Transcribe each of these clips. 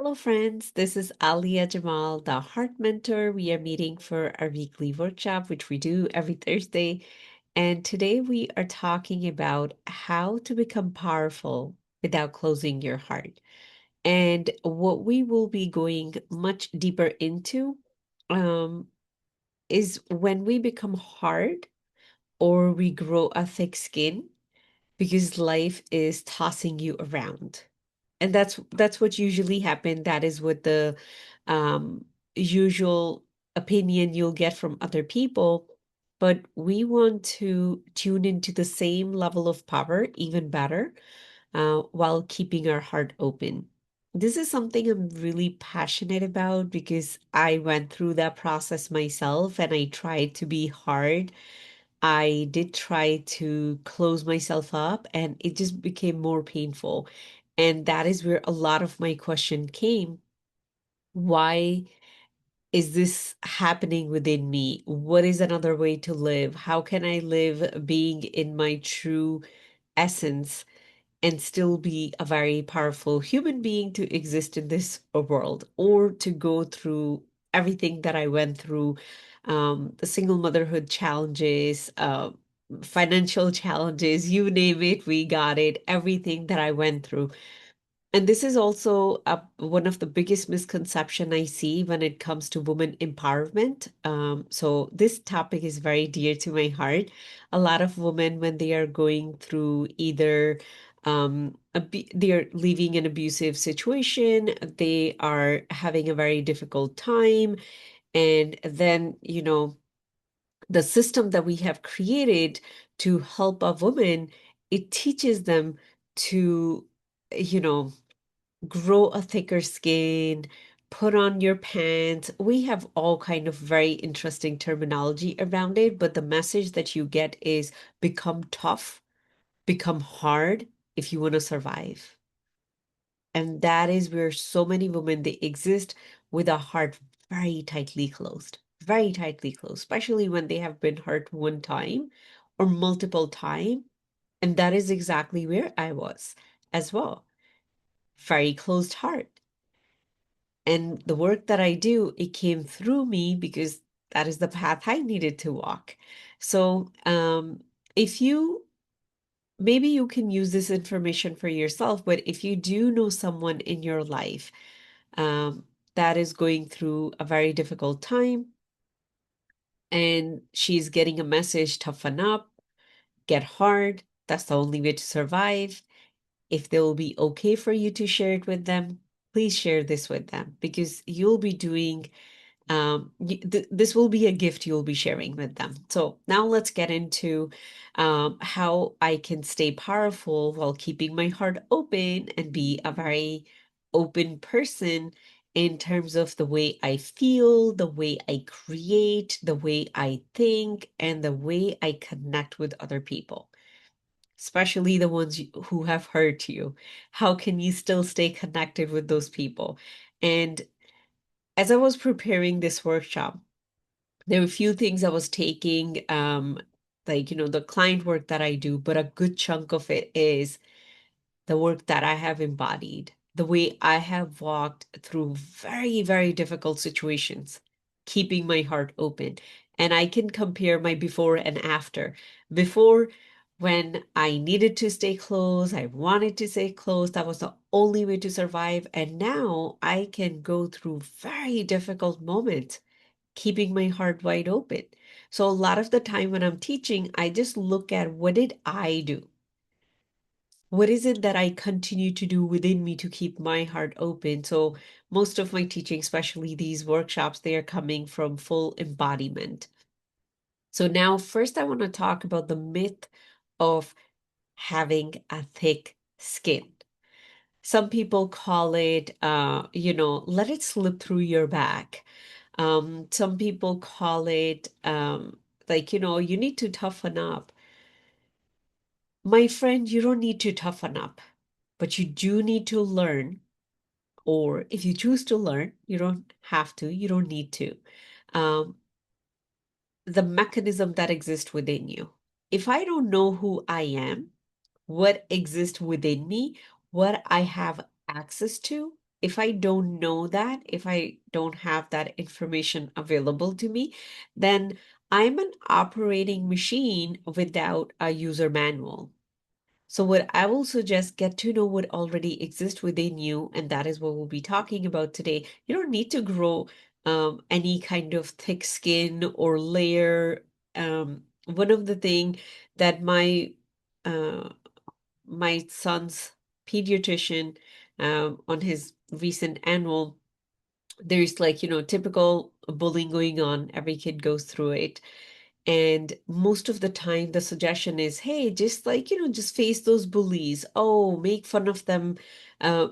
Hello, friends. This is Alia Jamal, the Heart Mentor. We are meeting for our weekly workshop, which we do every Thursday. And today we are talking about how to become powerful without closing your heart. And what we will be going much deeper into um, is when we become hard or we grow a thick skin because life is tossing you around. And that's what usually happen. That is what the usual opinion you'll get from other people. But we want to tune into the same level of power, even better, while keeping our heart open. This is something I'm really passionate about because I went through that process myself and I tried to be hard. I did try to close myself up and it just became more painful. And that is where a lot of my question came. Why is this happening within me? What is another way to live? How can I live being in my true essence and still be a very powerful human being to exist in this world or to go through everything that I went through, the single motherhood challenges, financial challenges, you name it, we got it, everything that I went through. And this is also one of the biggest misconception I see when it comes to women empowerment. So this topic is very dear to my heart. A lot of women, when they are going through either they are leaving an abusive situation, they are having a very difficult time, and then, the system that we have created to help a woman, it teaches them to, you know, grow a thicker skin, put on your pants. We have all kind of very interesting terminology around it, but the message that you get is become tough, become hard if you want to survive. And that is where so many women they exist with a heart very tightly closed, especially when they have been hurt one time or multiple time. And that is exactly where I was as well. Very closed heart. And the work that I do, it came through me because that is the path I needed to walk. So, if you maybe you can use this information for yourself, but if you do know someone in your life that is going through a very difficult time and she's getting a message, toughen up, get hard, that's the only way to survive. If they will be okay for you to share it with them, please share this with them because you'll be doing this will be a gift you'll be sharing with them. So now let's get into how I can stay powerful while keeping my heart open and be a very open person in terms of the way I feel, the way I create, the way I think, and the way I connect with other people, especially the ones who have hurt you. How can you still stay connected with those people? And as I was preparing this workshop, there were a few things I was taking, like, the client work that I do, but a good chunk of it is the work that I have embodied, the way I have walked through very, very difficult situations, keeping my heart open. And I can compare my before and after. Before, when I needed to stay close, I wanted to stay close, that was the only way to survive. And now I can go through very difficult moments keeping my heart wide open. So a lot of the time when I'm teaching, I just look at what did I do? What is it that I continue to do within me to keep my heart open? So most of my teaching, especially these workshops, they are coming from full embodiment. So now first I want to talk about the myth of having a thick skin. Some people call it, let it slip through your back. Some people call it like, you need to toughen up. My friend, you don't need to toughen up, but you do need to learn, or if you choose to learn, you don't have to, you don't need to. Um, the mechanism that exists within you. If I don't know who I am, what exists within me, what I have access to, if I don't know that, if I don't have that information available to me, then I'm an operating machine without a user manual. So what I will suggest, get to know what already exists within you, and that is what we'll be talking about today. You don't need to grow any kind of thick skin or layer. One of the thing that uh, my son's pediatrician on his recent annual, there's like, typical bullying going on. Every kid goes through it. And most of the time, the suggestion is, hey, just like, just face those bullies. Oh, make fun of them,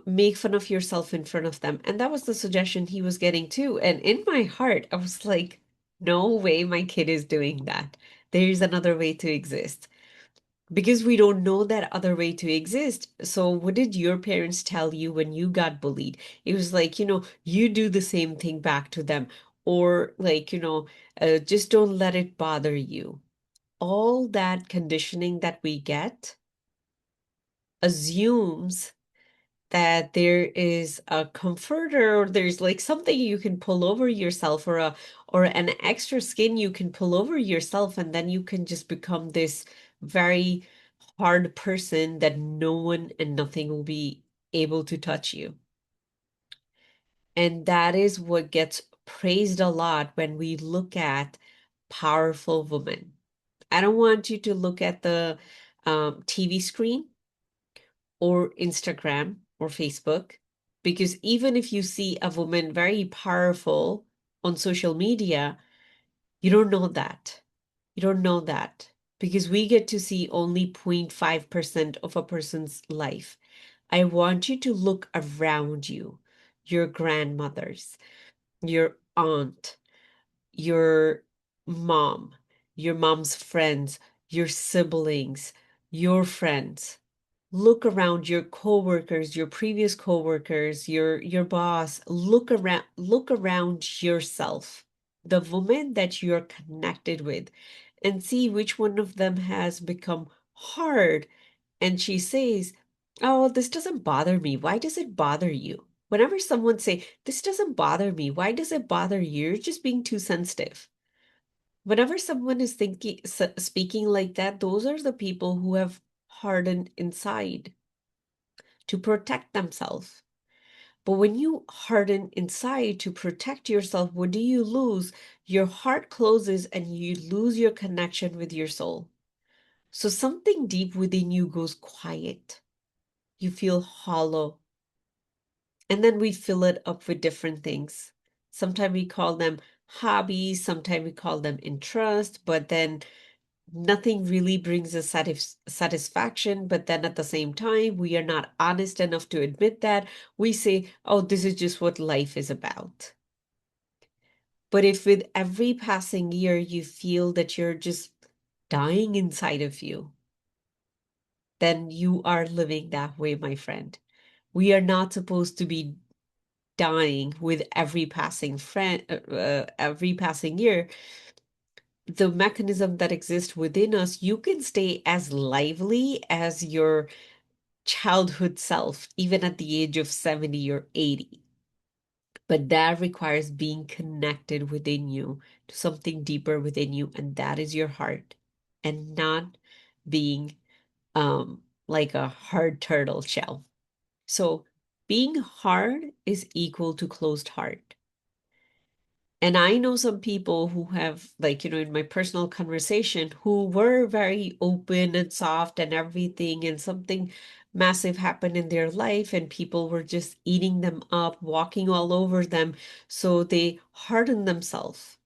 make fun of yourself in front of them. And that was the suggestion he was getting too. And in my heart, I was like, no way my kid is doing that. There's another way to exist because we don't know that other way to exist. So, what did your parents tell you when you got bullied? It was like, you do the same thing back to them, or like, just don't let it bother you. All that conditioning that we get assumes that there is a comforter, or there's like something you can pull over yourself, or an extra skin you can pull over yourself, and then you can just become this very hard person that no one and nothing will be able to touch you. And that is what gets praised a lot when we look at powerful women. I don't want you to look at the TV screen or Instagram or Facebook, because even if you see a woman very powerful on social media, you don't know that. You don't know that because we get to see only 0.5% of a person's life. I want you to look around you, your grandmothers, your aunt, your mom, your mom's friends, your siblings, your friends. Look around your coworkers, your previous coworkers, your boss. Look around yourself, the woman that you're connected with, and see which one of them has become hard. And she says, "Oh, this doesn't bother me. Why does it bother you?" Whenever someone say, "This doesn't bother me," why does it bother you? You're just being too sensitive. Whenever someone is speaking like that, those are the people who have hardened inside to protect themselves. But when you harden inside to protect yourself, what do you lose? Your heart closes and you lose your connection with your soul. So something deep within you goes quiet. You feel hollow. And then we fill it up with different things. Sometimes we call them hobbies, sometimes we call them interest, but then nothing really brings us satisfaction. But then at the same time, we are not honest enough to admit that. We say, oh, this is just what life is about. But if with every passing year you feel that you're just dying inside of you, then you are living that way, my friend. We are not supposed to be dying with every passing year. The mechanism that exists within us, you can stay as lively as your childhood self, even at the age of 70 or 80. But that requires being connected within you to something deeper within you, and that is your heart, and not being like a hard turtle shell. So being hard is equal to closed heart. And I know some people who have, like, in my personal conversation, who were very open and soft and everything, and something massive happened in their life, and people were just eating them up, walking all over them. So they hardened themselves.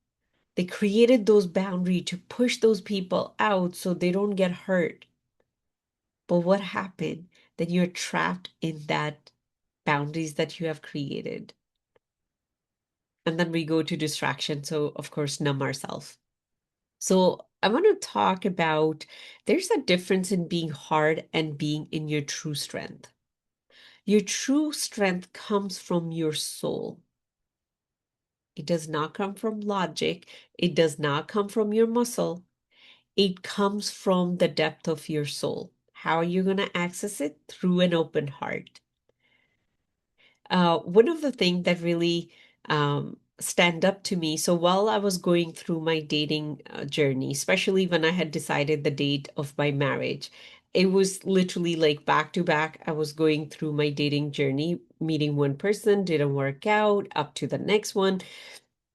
They created those boundaries to push those people out so they don't get hurt. But what happened? Then you're trapped in that boundaries that you have created. And then we go to distraction. So, of course, numb ourselves. So, I want to talk about there's a difference in being hard and being in your true strength. Your true strength comes from your soul. It does not come from logic. It does not come from your muscle. It comes from the depth of your soul. How are you going to access it? Through an open heart. One of the things that really stand up to me, so while I was going through my dating journey, especially when I had decided the date of my marriage, it was literally like back to back. I was going through my dating journey, meeting one person, didn't work out, up to the next one.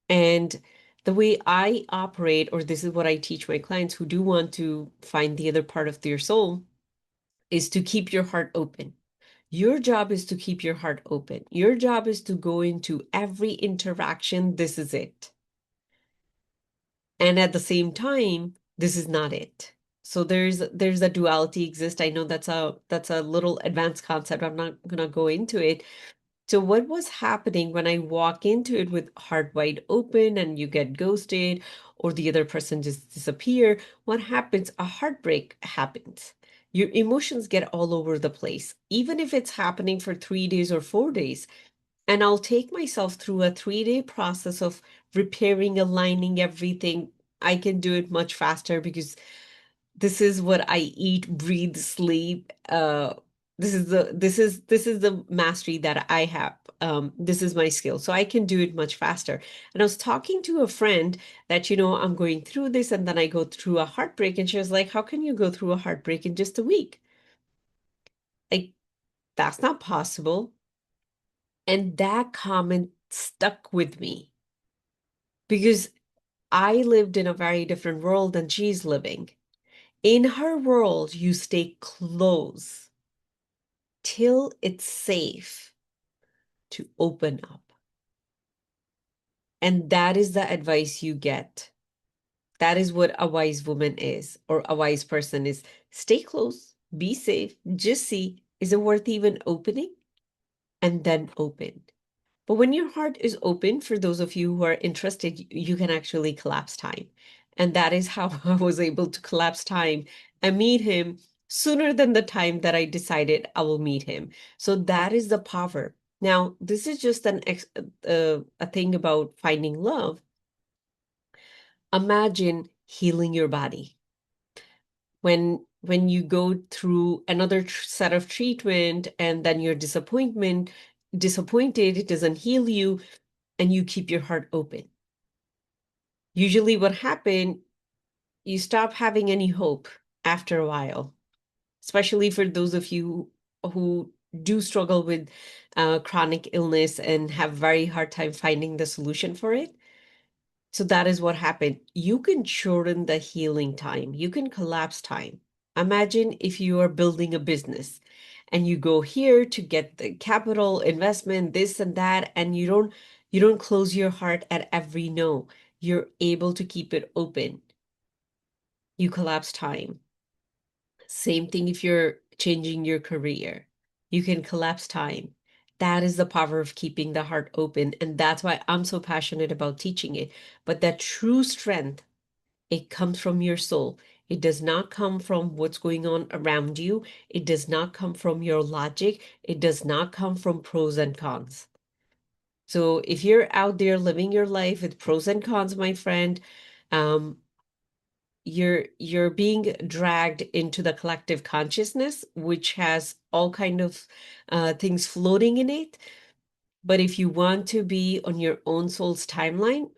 And the way I operate, or this is what I teach my clients who do want to find the other part of their soul, is to keep your heart open. Your job is to keep your heart open. Your job is to go into every interaction. This is it. And at the same time, this is not it. So there's a duality exist. I know that's a little advanced concept. I'm not gonna go into it. So what was happening when I walk into it with heart wide open and you get ghosted or the other person just disappear, what happens? A heartbreak happens. Your emotions get all over the place, even if it's happening for 3 days or 4 days. And I'll take myself through a 3 day process of repairing, aligning everything. I can do it much faster because this is what I eat, breathe, sleep. This is the mastery that I have. This is my skill. So I can do it much faster. And I was talking to a friend that, I'm going through this and then I go through a heartbreak. And she was like, how can you go through a heartbreak in just a week? Like, that's not possible. And that comment stuck with me because I lived in a very different world than she's living. In her world, you stay close till it's safe to open up. And that is the advice you get. That is what a wise woman is, or a wise person is. Stay close, be safe, just see, is it worth even opening? And then open. But when your heart is open, for those of you who are interested, you can actually collapse time. And that is how I was able to collapse time and meet him sooner than the time that I decided I will meet him. So that is the power. Now, this is just a thing about finding love. Imagine healing your body. When you go through another set of treatment and then you're disappointed, it doesn't heal you, and you keep your heart open. Usually what happened, you stop having any hope after a while, especially for those of you who do struggle with chronic illness and have very hard time finding the solution for it. So that is what happened. You can shorten the healing time. You can collapse time. Imagine if you are building a business and you go here to get the capital investment, this and that, and you don't close your heart at every no. You're able to keep it open. You collapse time. Same thing if you're changing your career. You can collapse time. That is the power of keeping the heart open. And that's why I'm so passionate about teaching it. But that true strength, it comes from your soul. It does not come from what's going on around you. It does not come from your logic. It does not come from pros and cons. So if you're out there living your life with pros and cons, my friend, um, you're being dragged into the collective consciousness, which has all kind of things floating in it. But if you want to be on your own soul's timeline,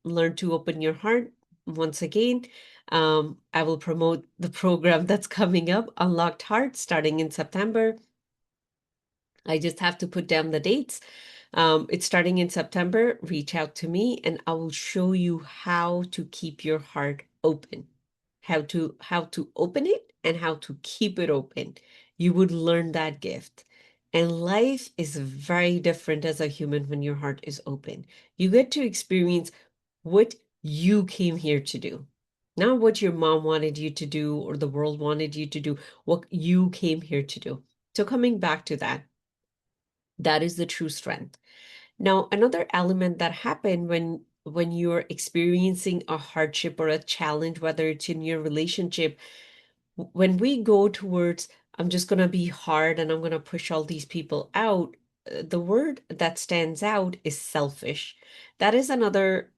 learn to open your heart. Once again, I will promote the program that's coming up, Unlocked Heart, starting in September. I just have to put down the dates. It's starting in September. Reach out to me and I will show you how to keep your heart open, how to open it and how to keep it open. You would learn that gift. And life is very different as a human when your heart is open. You get to experience what you came here to do. Not what your mom wanted you to do or the world wanted you to do, what you came here to do. So coming back to that, that is the true strength. Now, another element that happened when you're experiencing a hardship or a challenge, whether it's in your relationship, when we go towards, I'm just going to be hard and I'm going to push all these people out, the word that stands out is selfish. That is another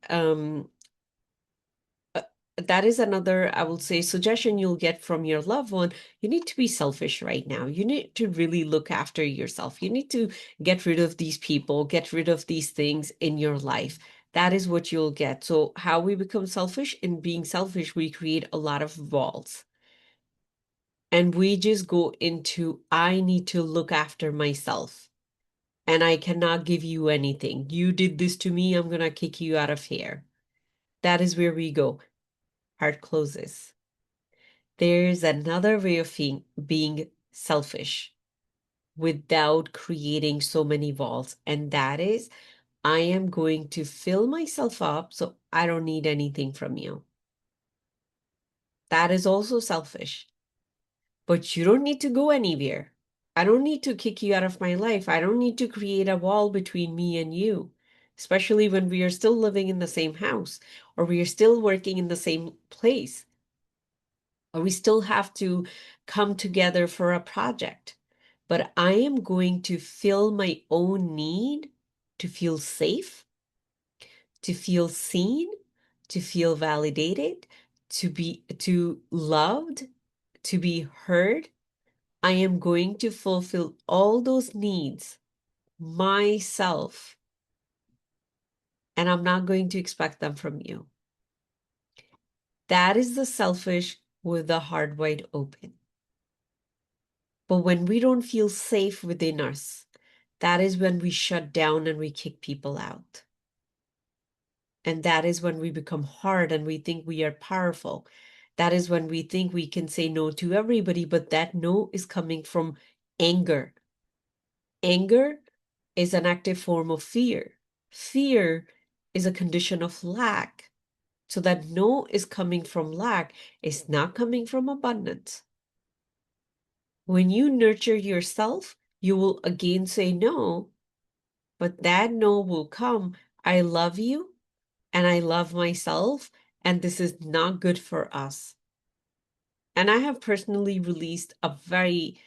that is another, I will say, suggestion you'll get from your loved one. You need to be selfish right now. You need to really look after yourself. You need to get rid of these people, get rid of these things in your life. That is what you'll get. So, how we become selfish? In being selfish, we create a lot of walls. And we just go into, I need to look after myself. And I cannot give you anything. You did this to me, I'm going to kick you out of here. That is where we go. Heart closes. There's another way of being selfish without creating so many walls, and that is I am going to fill myself up so I don't need anything from you. That is also selfish, but you don't need to go anywhere. I don't need to kick you out of my life. I don't need to create a wall between me and you, especially when we are still living in the same house or we are still working in the same place or we still have to come together for a project. But I am going to fill my own need to feel safe, to feel seen, to feel validated, to loved, to be heard. I am going to fulfill all those needs myself, and I'm not going to expect them from you. That is the selfish with the heart wide open. But when we don't feel safe within us, that is when we shut down and we kick people out. And that is when we become hard and we think we are powerful. That is when we think we can say no to everybody, but that no is coming from anger. Anger is an active form of fear. Fear is a condition of lack. So that no is coming from lack, it's not coming from abundance. When you nurture yourself, you will again say no, but that no will come. I love you and I love myself, and this is not good for us. And I have personally released a very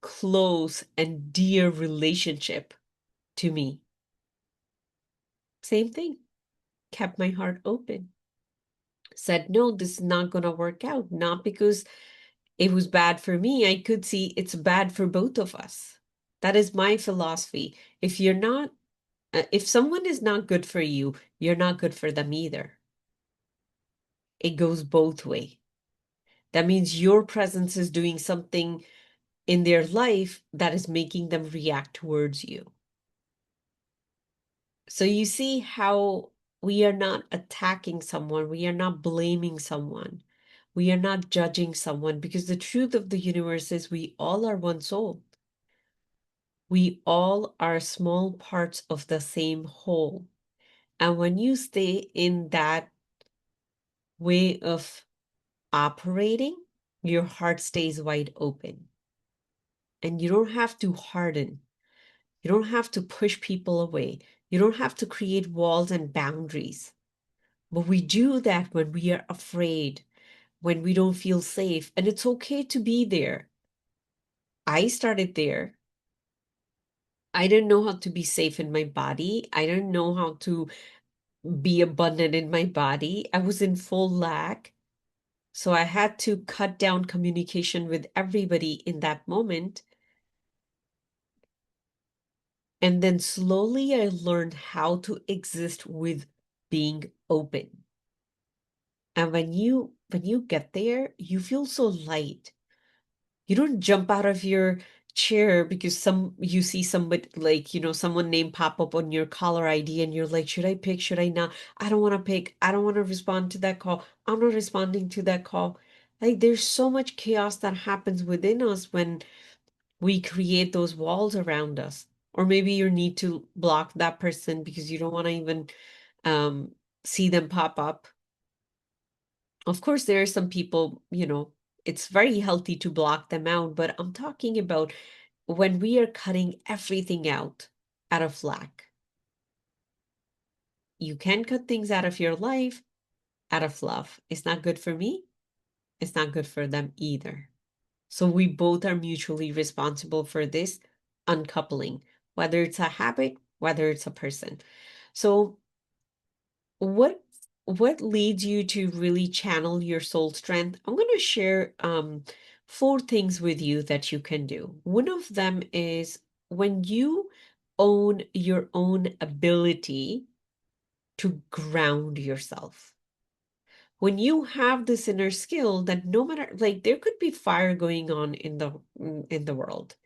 close and dear relationship to me. Same thing, kept my heart open. Said, no, this is not going to work out. Not because it was bad for me. I could see it's bad for both of us. That is my philosophy. If someone is not good for you, you're not good for them either. It goes both way. That means your presence is doing something in their life that is making them react towards you. So you see how we are not attacking someone, we are not blaming someone, we are not judging someone, because the truth of the universe is we all are one soul. We all are small parts of the same whole. And when you stay in that way of operating, your heart stays wide open. And you don't have to harden. You don't have to push people away. You don't have to create walls and boundaries. But we do that when we are afraid, when we don't feel safe. And it's okay to be there. I started there. I didn't know how to be safe in my body. I didn't know how to be abundant in my body. I was in full lack. So I had to cut down communication with everybody in that moment. And then slowly I learned how to exist with being open. And when you get there, you feel so light. You don't jump out of your chair because you see somebody like, someone name pop up on your caller ID and you're like, should I pick? Should I not? I don't want to pick. I don't want to respond to that call. I'm not responding to that call. Like there's so much chaos that happens within us when we create those walls around us. Or maybe you need to block that person because you don't want to even um, see them pop up. Of course, there are some people, it's very healthy to block them out, but I'm talking about when we are cutting everything out of lack. You can cut things out of your life out of love. It's not good for me. It's not good for them either. So we both are mutually responsible for this uncoupling, whether it's a habit, whether it's a person. So what what leads you to really channel your soul strength? I'm going to share 4 things with you that you can do. One of them is when you own your own ability to ground yourself. When you have this inner skill that no matter, like, there could be fire going on in the world,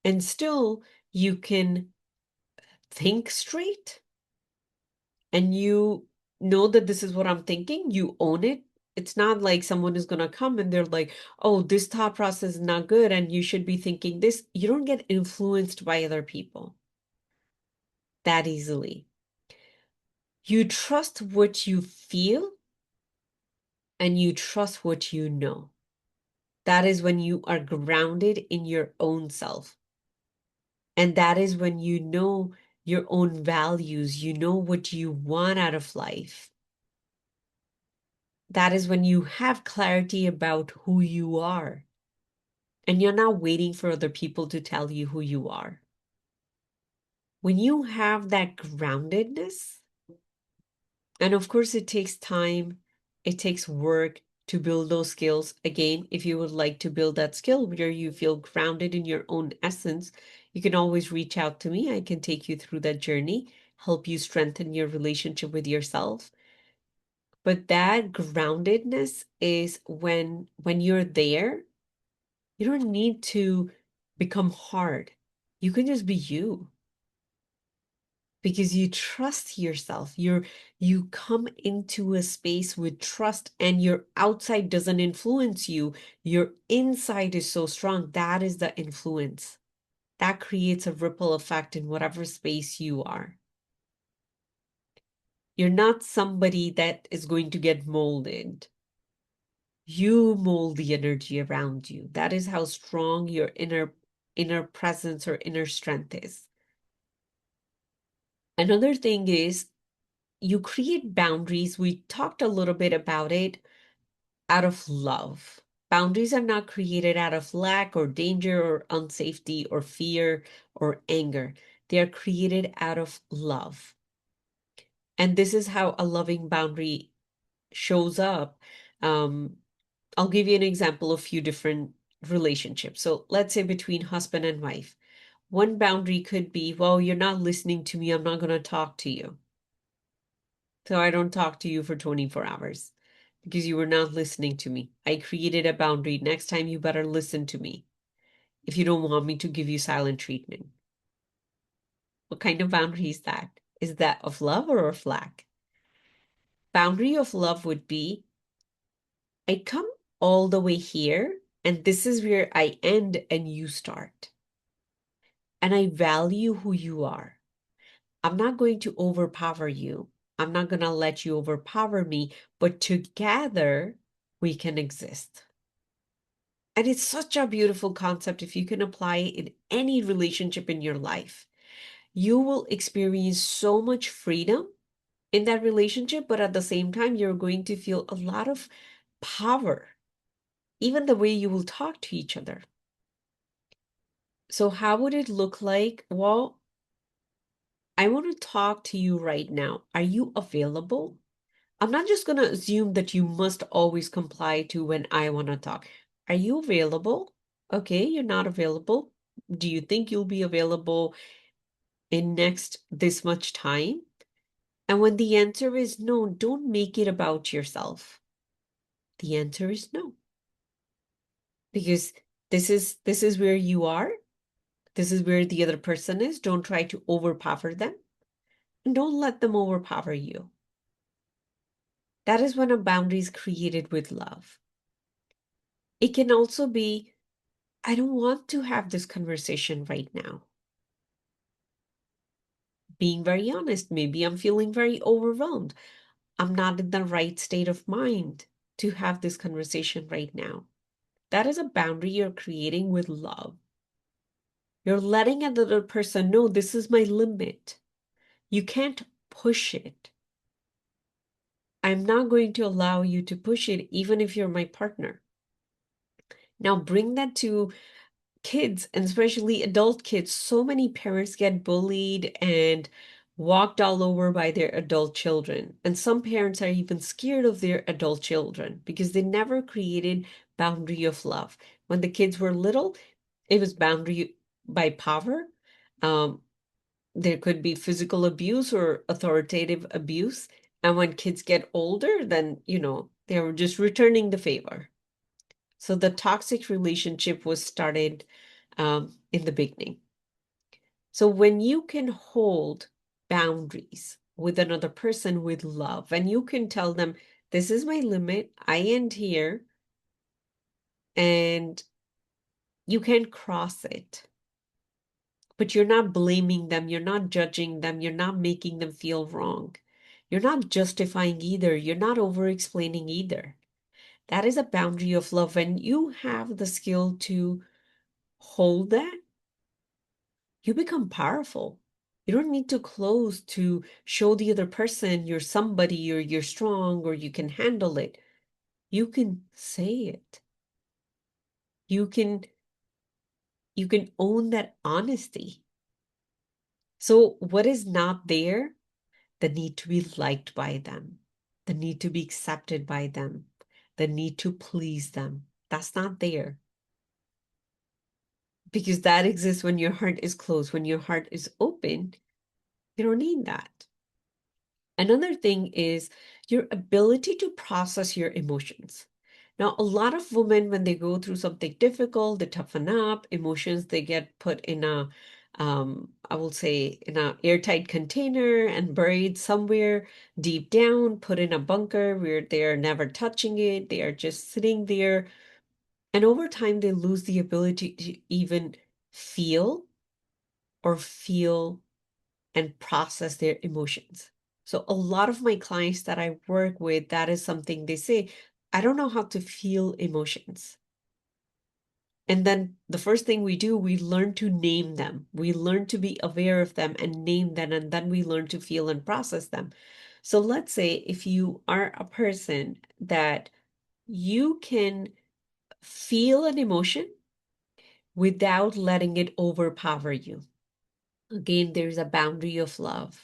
and still you can think straight, and you know that this is what I'm thinking, you own it. It's not like someone is going to come and they're like, oh, this thought process is not good and you should be thinking this. You don't get influenced by other people that easily. You trust what you feel and you trust what you know. That is when you are grounded in your own self. And that is when you know your own values, you know what you want out of life. That is when you have clarity about who you are. And you're not waiting for other people to tell you who you are. When you have that groundedness, and of course, it takes time, it takes work to build those skills. Again, if you would like to build that skill where you feel grounded in your own essence, you can always reach out to me. I can take you through that journey, help you strengthen your relationship with yourself. But that groundedness is when you're there, you don't need to become hard. You can just be you because you trust yourself. You come into a space with trust and your outside doesn't influence you. Your inside is so strong. That is the influence. That creates a ripple effect in whatever space you are. You're not somebody that is going to get molded. You mold the energy around you. That is how strong your inner presence or inner strength is. Another thing is you create boundaries. We talked a little bit about it out of love. Boundaries are not created out of lack or danger or unsafety or fear or anger. They are created out of love. And this is how a loving boundary shows up. Um, I'll give you an example of a few different relationships. So let's say between husband and wife. One boundary could be, well, you're not listening to me. I'm not going to talk to you. So I don't talk to you for 24 hours because you were not listening to me. I created a boundary. Next time you better listen to me if you don't want me to give you silent treatment. What kind of boundary is that? Is that of love or of lack? Boundary of love would be, I come all the way here and this is where I end and you start. And I value who you are. I'm not going to overpower you. I'm not going to let you overpower me, but together we can exist. And it's such a beautiful concept if you can apply it in any relationship in your life. You will experience so much freedom in that relationship, but at the same time, you're going to feel a lot of power, even the way you will talk to each other. So, how would it look like? Well, I want to talk to you right now. Are you available? I'm not just going to assume that you must always comply to when I want to talk. Are you available? Okay, you're not available. Do you think you'll be available in next this much time? And when the answer is no, don't make it about yourself. The answer is no. Because this is where you are. This is where the other person is. Don't try to overpower them. And don't let them overpower you. That is when a boundary is created with love. It can also be, I don't want to have this conversation right now. Being very honest, maybe I'm feeling very overwhelmed. I'm not in the right state of mind to have this conversation right now. That is a boundary you're creating with love. You're letting another person know this is my limit. You can't push it. I'm not going to allow you to push it, even if you're my partner. Now bring that to kids, and especially adult kids. So many parents get bullied and walked all over by their adult children. And some parents are even scared of their adult children because they never created boundary of love. When the kids were little, it was boundary by power. Um, there could be physical abuse or authoritative abuse. And when kids get older, then, they were just returning the favor. So the toxic relationship was started in the beginning. So when you can hold boundaries with another person with love, and you can tell them, this is my limit, I end here, and you can cross it. But you're not blaming them, you're not judging them, you're not making them feel wrong. You're not justifying either, you're not over explaining either. That is a boundary of love. When you have the skill to hold that, you become powerful. You don't need to close to show the other person you're somebody or you're strong or you can handle it. You can say it. You can you can own that honesty. So what is not there? The need to be liked by them, the need to be accepted by them, the need to please them. That's not there. Because that exists when your heart is closed. When your heart is open, you don't need that. Another thing is your ability to process your emotions. Now, a lot of women, when they go through something difficult, they toughen up, emotions, they get put in I will say, in a airtight container and buried somewhere deep down, put in a bunker where they are never touching it. They are just sitting there. And over time, they lose the ability to even feel or feel and process their emotions. So a lot of my clients that I work with, that is something they say, I don't know how to feel emotions. And then the first thing we do, we learn to name them. We learn to be aware of them and name them, and then we learn to feel and process them. So let's say if you are a person that you can feel an emotion without letting it overpower you. Again, there's a boundary of love.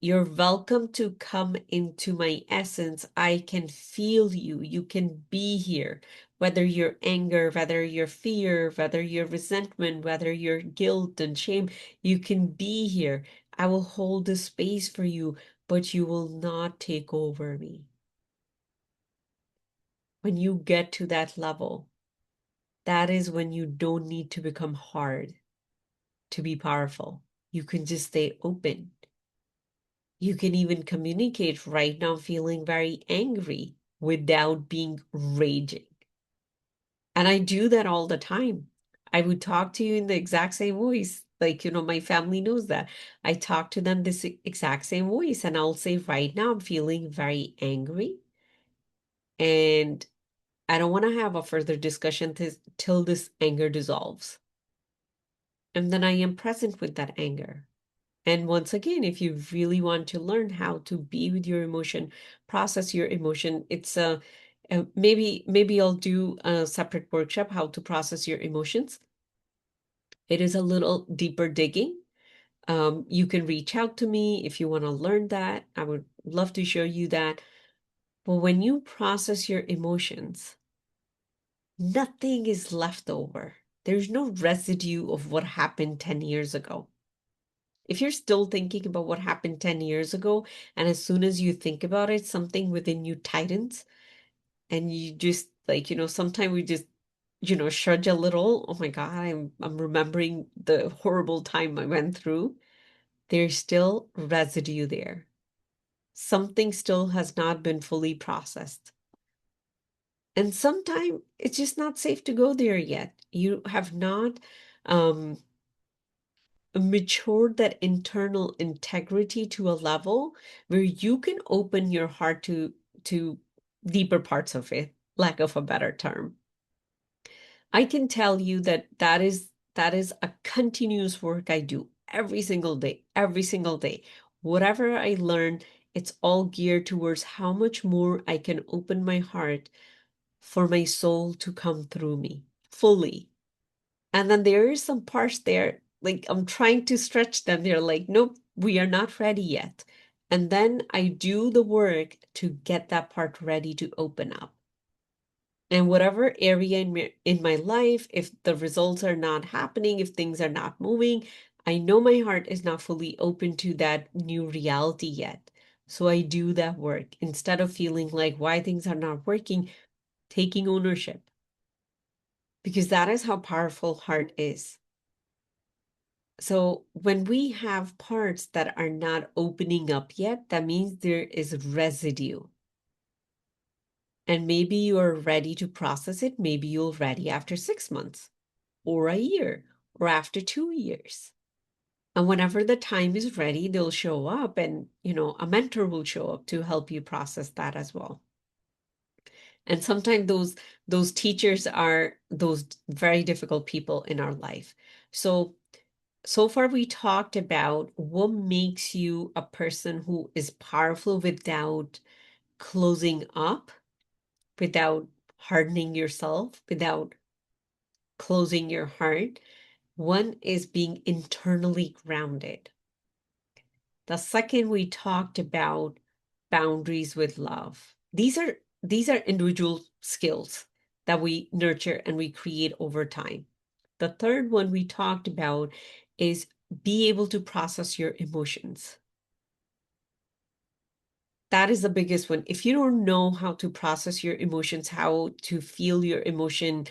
You're welcome to come into my essence. I can feel you. You can be here. Whether you're anger, whether you're fear, whether you're resentment, whether you're guilt and shame, you can be here. I will hold the space for you, but you will not take over me. When you get to that level, that is when you don't need to become hard to be powerful. You can just stay open. You can even communicate right now feeling very angry without being raging. And I do that all the time. I would talk to you in the exact same voice. Like, my family knows that. I talk to them this exact same voice, and I'll say, right now, I'm feeling very angry. And I don't want to have a further discussion till this anger dissolves. And then I am present with that anger. And once again, if you really want to learn how to be with your emotion, process your emotion, it's maybe I'll do a separate workshop how to process your emotions. It is a little deeper digging. You can reach out to me if you want to learn that. I would love to show you that. But when you process your emotions, nothing is left over. There's no residue of what happened 10 years ago. If you're still thinking about what happened 10 years ago, and as soon as you think about it, something within you tightens, and you just like, sometimes we just, shrug a little. Oh my God, I'm remembering the horrible time I went through. There's still residue there. Something still has not been fully processed. And sometimes it's just not safe to go there yet. You have not um matured that internal integrity to a level where you can open your heart to deeper parts of it, lack of a better term. I can tell you that is a continuous work I do every single day, every single day. Whatever I learn, it's all geared towards how much more I can open my heart for my soul to come through me fully. And then there is some parts there like I'm trying to stretch them. They're like, nope, we are not ready yet. And then I do the work to get that part ready to open up. And whatever area in my life, if the results are not happening, if things are not moving, I know my heart is not fully open to that new reality yet. So I do that work instead of feeling like why things are not working, taking ownership. Because that is how powerful heart is. So when we have parts that are not opening up yet, that means there is residue. And maybe you are ready to process it. Maybe you're ready after 6 months or a year or after 2 years. And whenever the time is ready, they'll show up and, a mentor will show up to help you process that as well. And sometimes those teachers are those very difficult people in our life. So far we talked about what makes you a person who is powerful without closing up, without hardening yourself, without closing your heart. One is being internally grounded. The second, we talked about boundaries with love. These are individual skills that we nurture and we create over time. The third one we talked about is be able to process your emotions. That is the biggest one. If you don't know how to process your emotions, how to feel your emotion,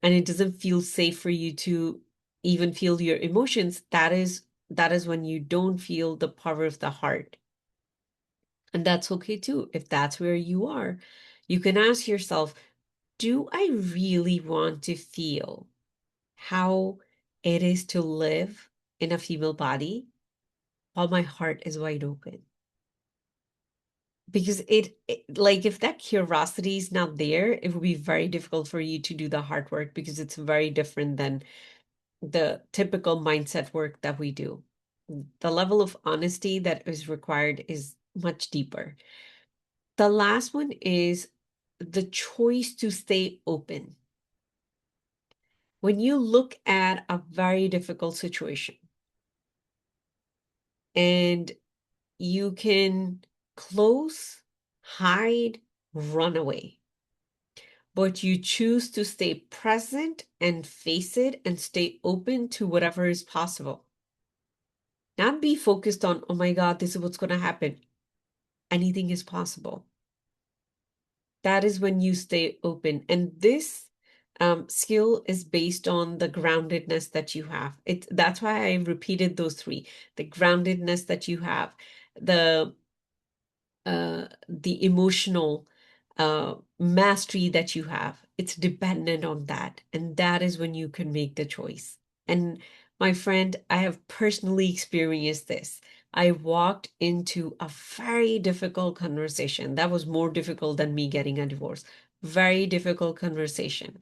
and it doesn't feel safe for you to even feel your emotions, that is when you don't feel the power of the heart. And that's okay too. If that's where you are, you can ask yourself, do I really want to feel how it is to live in a female body while my heart is wide open? Because like if that curiosity is not there, it will be very difficult for you to do the hard work because it's very different than the typical mindset work that we do. The level of honesty that is required is much deeper. The last one is the choice to stay open. When you look at a very difficult situation and you can close, hide, run away, but you choose to stay present and face it and stay open to whatever is possible. Not be focused on, oh my God, this is what's going to happen. Anything is possible. That is when you stay open. And this skill is based on the groundedness that you have. That's why I repeated those three: the groundedness that you have, the emotional mastery that you have. It's dependent on that, and that is when you can make the choice. And my friend, I have personally experienced this. I walked into a very difficult conversation that was more difficult than me getting a divorce. Very difficult conversation,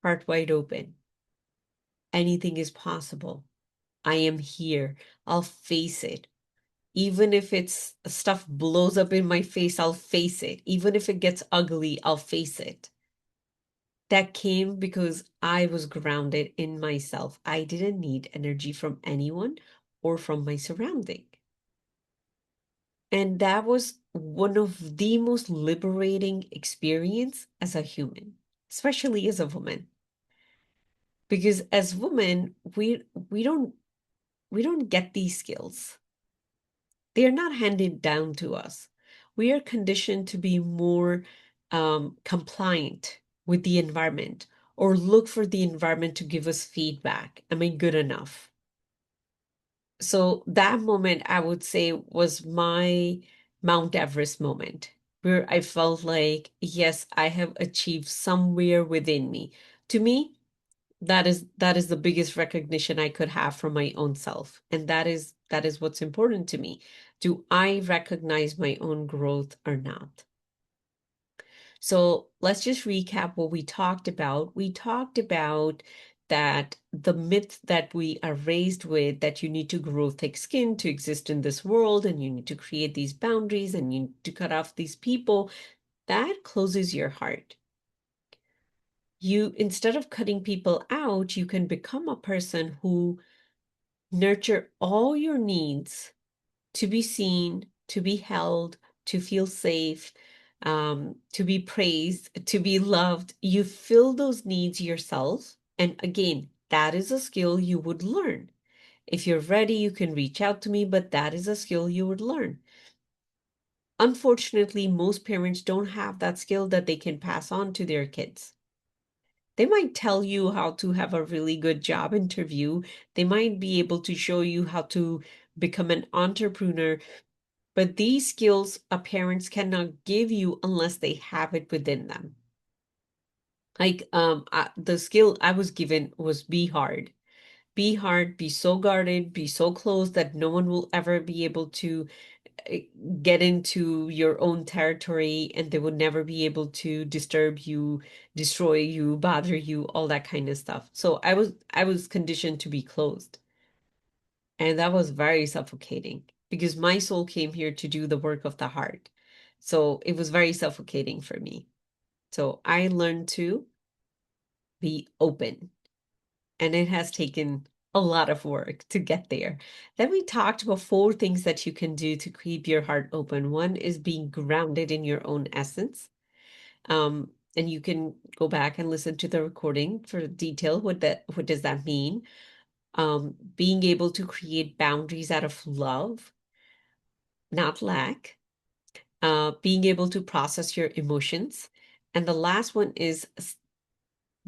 heart wide open. Anything is possible. I am here. I'll face it. Even if it's stuff blows up in my face, I'll face it. Even if it gets ugly, I'll face it. That came because I was grounded in myself. I didn't need energy from anyone or from my surrounding. And that was one of the most liberating experience as a human, especially as a woman. Because as women, we don't get these skills. They are not handed down to us. We are conditioned to be more compliant with the environment or look for the environment to give us feedback. Am I good enough? So that moment, I would say, was my Mount Everest moment, where I felt like, yes, I have achieved somewhere within me. To me, that is the biggest recognition I could have from my own self. And that is what's important to me. Do I recognize my own growth or not? So let's just recap what we talked about. We talked about that the myth that we are raised with, that you need to grow thick skin to exist in this world, and you need to create these boundaries, and you need to cut off these people, that closes your heart. You, instead of cutting people out, you can become a person who Nurture all your needs to be seen, to be held, to feel safe, to be praised, to be loved. You fill those needs yourself. And again, that is a skill you would learn. If you're ready, you can reach out to me, but that is a skill you would learn. Unfortunately, most parents don't have that skill that they can pass on to their kids. They might tell you how to have a really good job interview. They might be able to show you how to become an entrepreneur, but these skills parents cannot give you unless they have it within them. Like the skill I was given was be hard. Be hard, be so guarded, be so close that no one will ever be able to uh, get into your own territory and they would never be able to disturb you, destroy you, bother you, all that kind of stuff. So I was conditioned to be closed. And that was very suffocating because my soul came here to do the work of the heart. So it was very suffocating for me. So I learned to be open, and it has taken a lot of work to get there. Then we talked about four things that you can do to keep your heart open. One is being grounded in your own essence. And you can go back and listen to the recording for detail. What does that mean? Being able to create boundaries out of love, not lack. Being able to process your emotions. And the last one is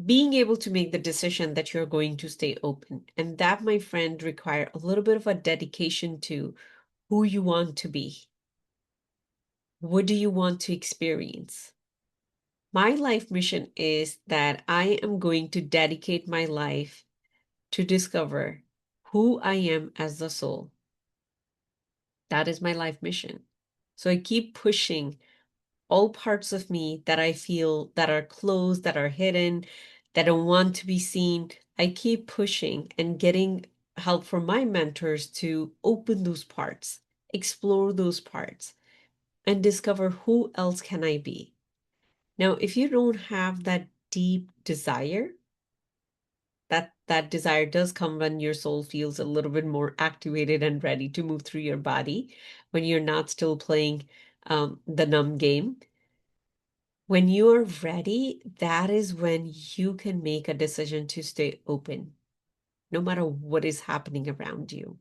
being able to make the decision that you're going to stay open. And that, my friend, require a little bit of a dedication to who you want to be. What do you want to experience? My life mission is that I am going to dedicate my life to discover who I am as a soul. That is my life mission. So I keep pushing all parts of me that I feel that are closed, that are hidden, that don't want to be seen. I keep pushing and getting help from my mentors to open those parts, explore those parts, and discover who else can I be. Now, if you don't have that deep desire, that desire does come when your soul feels a little bit more activated and ready to move through your body, when you're not still playing the numb game. When you are ready, that is when you can make a decision to stay open, no matter what is happening around you.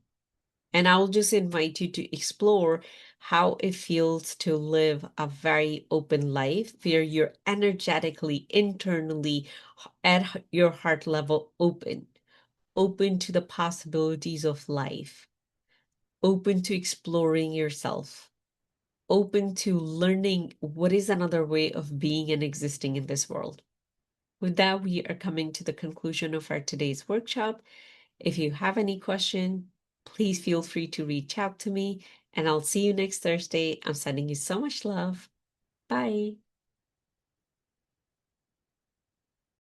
And I'll just invite you to explore how it feels to live a very open life where you're energetically, internally, at your heart level open, open to the possibilities of life, open to exploring yourself, open to learning what is another way of being and existing in this world. With that, we are coming to the conclusion of our today's workshop. If you have any question, please feel free to reach out to me, and I'll see you next Thursday. I'm sending you so much love. Bye.